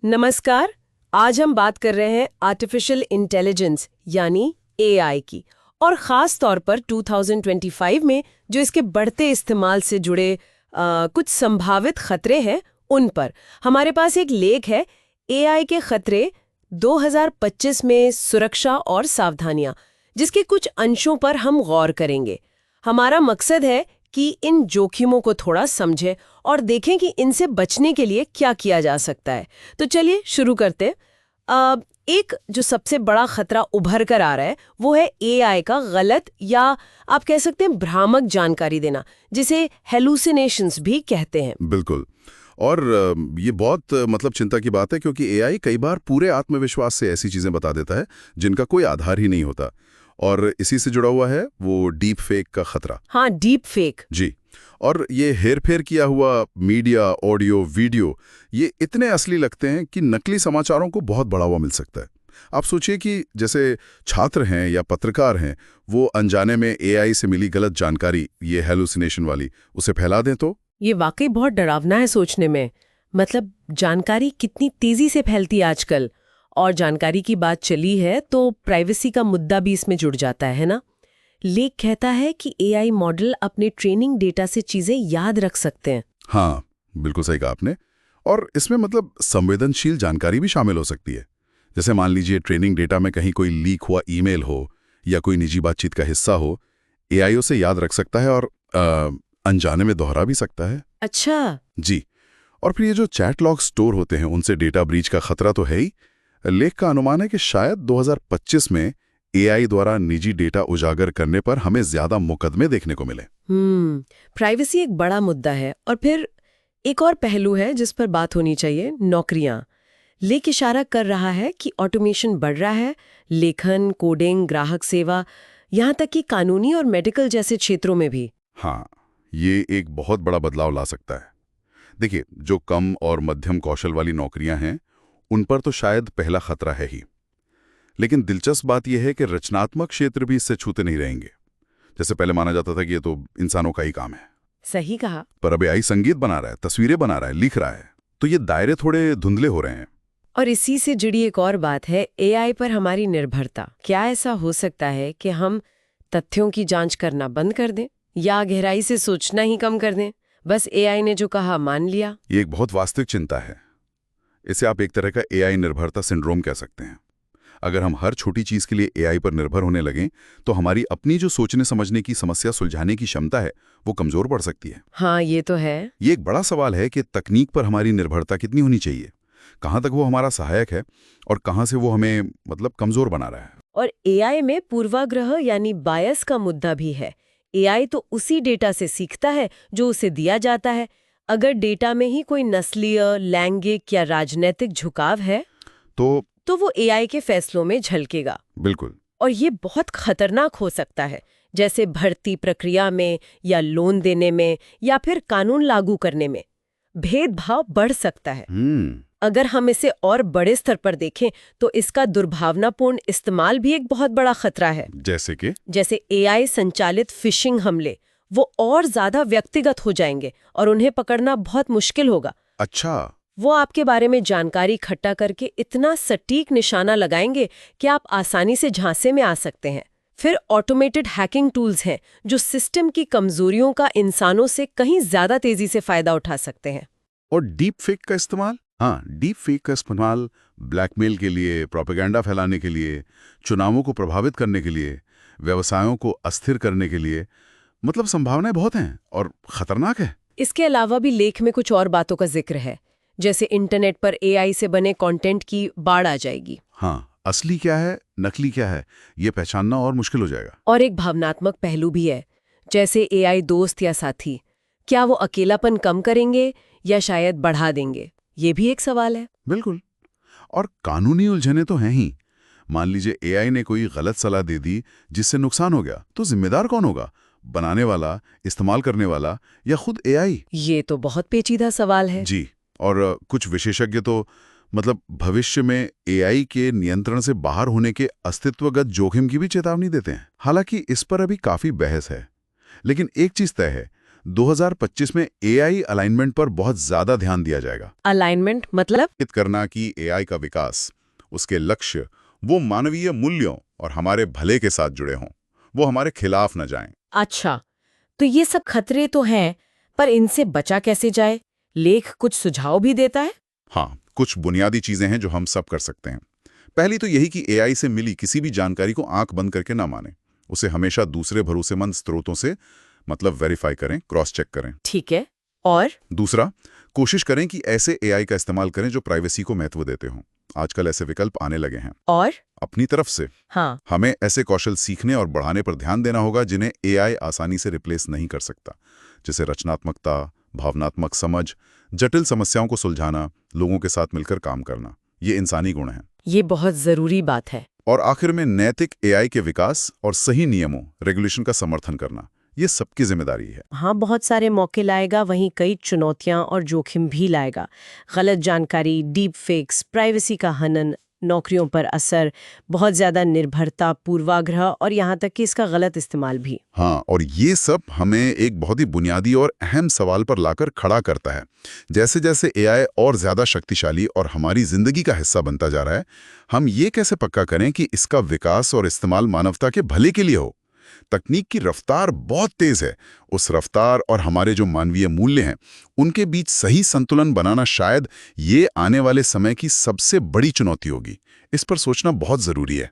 नमस्कार। आज हम बात कर रहे हैं आर्टिफिशियल इंटेलिजेंस यानी एआई की, और ख़ास तौर पर 2025 में जो इसके बढ़ते इस्तेमाल से जुड़े कुछ संभावित खतरे हैं उन पर। हमारे पास एक लेख है, एआई के खतरे 2025 में सुरक्षा और सावधानियां, जिसके कुछ अंशों पर हम गौर करेंगे। हमारा मकसद है कि इन जोखिमों को थोड़ा समझें और देखें कि इनसे बचने के लिए क्या किया जा सकता है। तो चलिए शुरू करते हैं। एक जो सबसे बड़ा खतरा उभर कर आ रहा है वो है एआई का गलत या आप कह सकते हैं भ्रामक जानकारी देना, जिसे हेलुसिनेशंस भी कहते हैं। बिल्कुल। और ये बहुत मतलब चिंता की बात है, क्योंकि एआई कई बार पूरे आत्मविश्वास से ऐसी चीजें बता देता है जिनका कोई आधार ही नहीं होता। और इसी से जुड़ा हुआ है वो डीप फेक का खतरा। हाँ, डीप फेक। जी। और ये हेरफेर किया हुआ मीडिया, ऑडियो, वीडियो, ये इतने असली लगते हैं कि नकली समाचारों को बहुत बढ़ावा मिल सकता है। आप सोचिए कि जैसे छात्र हैं या पत्रकार हैं, वो अनजाने में एआई से मिली गलत जानकारी, ये हेलुसिनेशन वाली, उसे फैला दें तो। ये वाकई बहुत डरावना है सोचने में। मतलब जानकारी कितनी तेजी से फैलती है आजकल, और जानकारी की बात चली है तो प्राइवेसी का मुद्दा भी इसमें जुड़ जाता है ना। लेख कहता है कि एआई मॉडल अपने ट्रेनिंग डेटा से चीजें याद रख सकते हैं। हाँ, बिल्कुल सही कहा आपने। और इसमें मतलब संवेदनशील जानकारी भी शामिल हो सकती है। जैसे मान लीजिए ट्रेनिंग डेटा में कहीं कोई लीक हुआ ईमेल हो या कोई निजी बातचीत का हिस्सा हो, एआई उसे याद रख सकता है और अनजाने में दोहरा भी सकता है। अच्छा। जी। और फिर ये जो चैट लॉग स्टोर होते हैं, उनसे डेटा ब्रीच का खतरा तो है ही। लेख का अनुमान है कि शायद 2025 में एआई द्वारा निजी डेटा उजागर करने पर हमें ज्यादा मुकदमे देखने को मिले। प्राइवेसी एक बड़ा मुद्दा है। और फिर एक और पहलू है जिस पर बात होनी चाहिए, नौकरियां। लेख इशारा कर रहा है कि ऑटोमेशन बढ़ रहा है, लेखन, कोडिंग, ग्राहक सेवा, यहाँ तक कि कानूनी और मेडिकल जैसे क्षेत्रों में भी। हाँ, ये एक बहुत बड़ा बदलाव ला सकता है। देखिए, जो कम और मध्यम कौशल वाली नौकरियां हैं, उन पर तो शायद पहला खतरा है ही। लेकिन दिलचस्प बात यह है कि रचनात्मक क्षेत्र भी इससे छूते नहीं रहेंगे। जैसे पहले माना जाता था कि ये तो इंसानों का ही काम है। सही कहा। पर अब एआई संगीत बना रहा है, तस्वीरें बना रहा है, लिख रहा है, तो ये दायरे थोड़े धुंधले हो रहे हैं। और इसी से जुड़ी एक और बात है, एआई पर हमारी निर्भरता। क्या ऐसा हो सकता है कि हम तथ्यों की जांच करना बंद कर दें या गहराई से सोचना ही कम कर दें? बस एआई ने जो कहा मान लिया। ये एक बहुत वास्तविक चिंता है। इसे आप एक तरह का एआई निर्भरता सिंड्रोम कह सकते हैं। अगर हम हर छोटी चीज के लिए एआई पर निर्भर होने लगें, तो हमारी अपनी जो सोचने समझने की, समस्या सुलझाने की क्षमता है, वो कमजोर पड़ सकती है। हाँ, ये तो है। ये एक बड़ा सवाल है कि तकनीक पर हमारी निर्भरता कितनी होनी चाहिए, कहाँ तक वो हमारा सहायक है और कहाँ से वो हमें मतलब कमजोर बना रहा है। और एआई में पूर्वाग्रह यानी बायस का मुद्दा भी है। एआई तो उसी डेटा से सीखता है जो उसे दिया जाता है। अगर डेटा में ही कोई नस्लीय, लैंगिक या राजनीतिक झुकाव है तो वो एआई के फैसलों में झलकेगा। बिल्कुल। और ये बहुत खतरनाक हो सकता है, जैसे भर्ती प्रक्रिया में या लोन देने में या फिर कानून लागू करने में भेदभाव बढ़ सकता है। अगर हम इसे और बड़े स्तर पर देखें तो इसका दुर्भावनापूर्ण इस्तेमाल भी एक बहुत बड़ा खतरा है। जैसे एआई संचालित फिशिंग हमले, वो और ज्यादा व्यक्तिगत हो जाएंगे और उन्हें पकड़ना बहुत मुश्किल होगा। अच्छा। वो आपके बारे में जानकारी इकट्ठा करके इतना सटीक निशाना लगाएंगे कि आप आसानी से झांसे में आ सकते हैं। फिर ऑटोमेटेड हैकिंग टूल्स हैं जो सिस्टम की कमजोरियों का इंसानों से कहीं ज्यादा तेजी से फायदा उठा सकते हैं। और डीप फेक का इस्तेमाल? हाँ, डीप फेक का इस्तेमाल ब्लैकमेल के लिए, प्रोपेगेंडा फैलाने के लिए, चुनावों को प्रभावित करने के लिए, व्यवसायों को अस्थिर करने के लिए, मतलब संभावनाएं बहुत हैं और खतरनाक है। इसके अलावा भी लेख में कुछ और बातों का जिक्र है, जैसे इंटरनेट पर एआई से बने कंटेंट की बाढ़ आ जाएगी। हाँ, असली क्या है, नकली क्या है, ये पहचानना और मुश्किल हो जाएगा। और एक भावनात्मक पहलू भी है, जैसे एआई दोस्त या साथी, क्या वो अकेलापन कम करेंगे या शायद बढ़ा देंगे? ये भी एक सवाल है। बिल्कुल। और कानूनी उलझने तो हैं ही। मान लीजिए एआई ने कोई गलत सलाह दे दी जिससे नुकसान हो गया, तो जिम्मेदार कौन होगा? बनाने वाला, इस्तेमाल करने वाला या खुद एआई? ये तो बहुत पेचीदा सवाल है। जी। और कुछ विशेषज्ञ तो मतलब भविष्य में एआई के नियंत्रण से बाहर होने के अस्तित्वगत जोखिम की भी चेतावनी देते हैं। हालांकि इस पर अभी काफी बहस है, लेकिन एक चीज तय है, 2025 में एआई अलाइनमेंट पर बहुत ज्यादा ध्यान दिया जाएगा। अलाइनमेंट मतलब? करना कि एआई का विकास, उसके लक्ष्य, वो मानवीय मूल्यों और हमारे भले के साथ जुड़े हों, वो हमारे खिलाफ न जाएं। अच्छा, तो ये सब खतरे तो हैं, पर इनसे बचा कैसे जाए? लेख कुछ सुझाव भी देता है? हाँ, कुछ बुनियादी चीजें हैं जो हम सब कर सकते हैं। पहली तो यही कि एआई से मिली किसी भी जानकारी को आंख बंद करके ना माने। उसे हमेशा दूसरे भरोसेमंद स्रोतों से वेरीफाई करें, क्रॉस चेक करें। ठीक है। और दूसरा, कोशिश करें कि ऐसे एआई का इस्तेमाल करें जो प्राइवेसी को महत्व देते हों। आजकल ऐसे विकल्प आने लगे हैं। और अपनी तरफ से हाँ, हमें ऐसे कौशल सीखने और बढ़ाने पर ध्यान देना होगा जिन्हें एआई आसानी से रिप्लेस नहीं कर सकता, जैसे रचनात्मकता, भावनात्मक समझ, जटिल समस्याओं को सुलझाना, लोगों के साथ मिलकर काम करना। ये इंसानी गुण हैं। ये बहुत जरूरी बात है। और आखिर में नैतिक एआई के विकास और सही नियमों, रेगुलेशन का समर्थन करना, ये सबकी जिम्मेदारी है। हाँ, बहुत सारे मौके लाएगा, वहीं कई चुनौतियां और जोखिम भी लाएगा। गलत जानकारी, डीप फेक्स, प्राइवेसी का हनन, नौकरियों पर असर, बहुत ज्यादा निर्भरता, पूर्वाग्रह और यहाँ तक कि इसका गलत इस्तेमाल भी। हाँ, और ये सब हमें एक बहुत ही बुनियादी और अहम सवाल पर लाकर खड़ा करता है। जैसे जैसे एआई और ज्यादा शक्तिशाली और हमारी जिंदगी का हिस्सा बनता जा रहा है, हम ये कैसे पक्का करें कि इसका विकास और इस्तेमाल मानवता के भले के लिए हो। तकनीक की रफ्तार बहुत तेज है। उस रफ्तार और हमारे जो मानवीय मूल्य हैं, उनके बीच सही संतुलन बनाना शायद ये आने वाले समय की सबसे बड़ी चुनौती होगी। इस पर सोचना बहुत जरूरी है।